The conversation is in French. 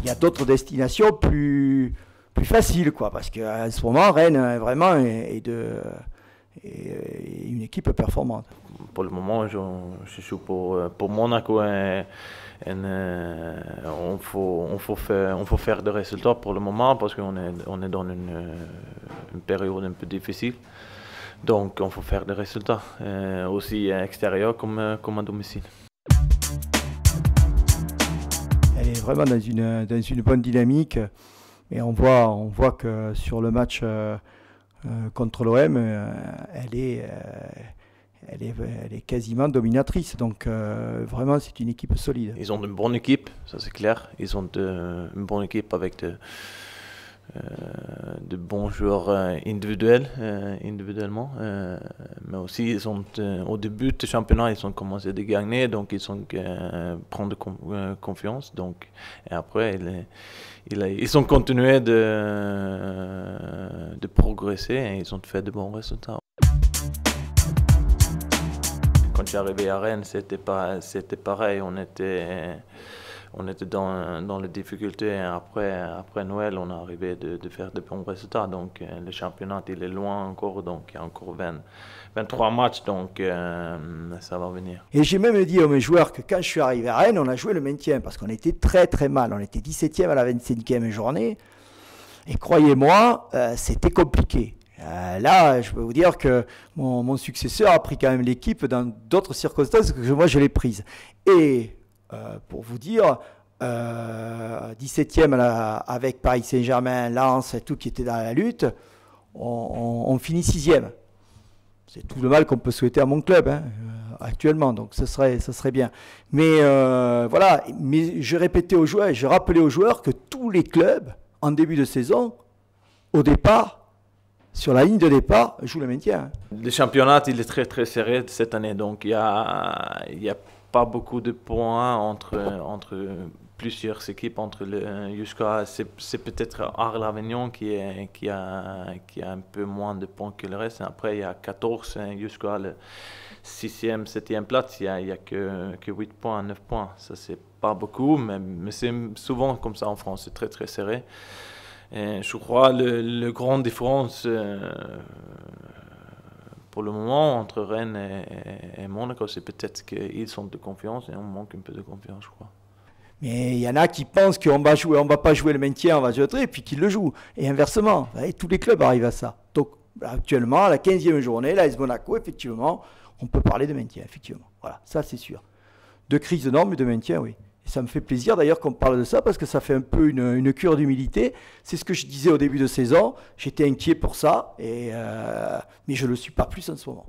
il y a d'autres destinations plus faciles, quoi, parce qu'à ce moment, Rennes vraiment est une équipe performante. Pour le moment, je joue pour Monaco et on faut faire des résultats pour le moment parce qu'on est dans une période un peu difficile. Donc, on faut faire des résultats, aussi extérieurs comme à domicile. Elle est vraiment dans une bonne dynamique. Et on voit que sur le match contre l'OM, elle est quasiment dominatrice. Donc vraiment, c'est une équipe solide. Ils ont une bonne équipe, ça c'est clair. Ils ont une bonne équipe avec de bons joueurs individuellement. Mais aussi, ils ont, au début du championnat, ils ont commencé à gagner, donc ils ont prendre confiance. Donc, et après, ils ont continué de progresser et ils ont fait de bons résultats. Quand je suis arrivé à Rennes, c'était pareil, on était dans les difficultés. Après Noël, on est arrivé de faire de bons résultats. Donc le championnat, il est loin encore, donc il y a encore 23 matchs, donc ça va venir. Et j'ai même dit à mes joueurs que quand je suis arrivé à Rennes, on a joué le maintien, parce qu'on était très très mal. On était 17e à la 25e journée. Et croyez-moi, c'était compliqué. Là, je peux vous dire que mon successeur a pris quand même l'équipe dans d'autres circonstances que moi je l'ai prise. Et pour vous dire, 17e avec Paris Saint-Germain, Lens et tout qui était dans la lutte, on finit 6e. C'est tout le mal qu'on peut souhaiter à mon club actuellement, donc ce serait bien. Mais voilà, mais je répétais aux joueurs, je rappelais aux joueurs que tous les clubs, en début de saison, au départ, sur la ligne de départ, jouent le maintien. Le championnat, il est très très serré cette année, donc il y a pas beaucoup de points entre plusieurs équipes, jusqu'à c'est peut-être Arles Avignon qui a un peu moins de points que le reste. Après, il y a 14 jusqu'à le 6e, 7e place, il n'y a que 8 points, 9 points. Ça, c'est pas beaucoup, mais c'est souvent comme ça en France, c'est très très serré. Et je crois la grande différence pour le moment entre Rennes et Monaco, c'est peut-être qu'ils sont de confiance et on manque un peu de confiance, je crois. Mais il y en a qui pensent qu'on va pas jouer le maintien, on va jouer et puis qu'ils le jouent. Et inversement, et tous les clubs arrivent à ça. Donc actuellement, à la 15e journée, l'AS Monaco, effectivement, on peut parler de maintien, effectivement. Voilà, ça c'est sûr. De crise non, mais de maintien, oui. Et ça me fait plaisir d'ailleurs qu'on parle de ça parce que ça fait un peu une cure d'humilité. C'est ce que je disais au début de saison. J'étais inquiet pour ça, mais je ne le suis pas plus en ce moment.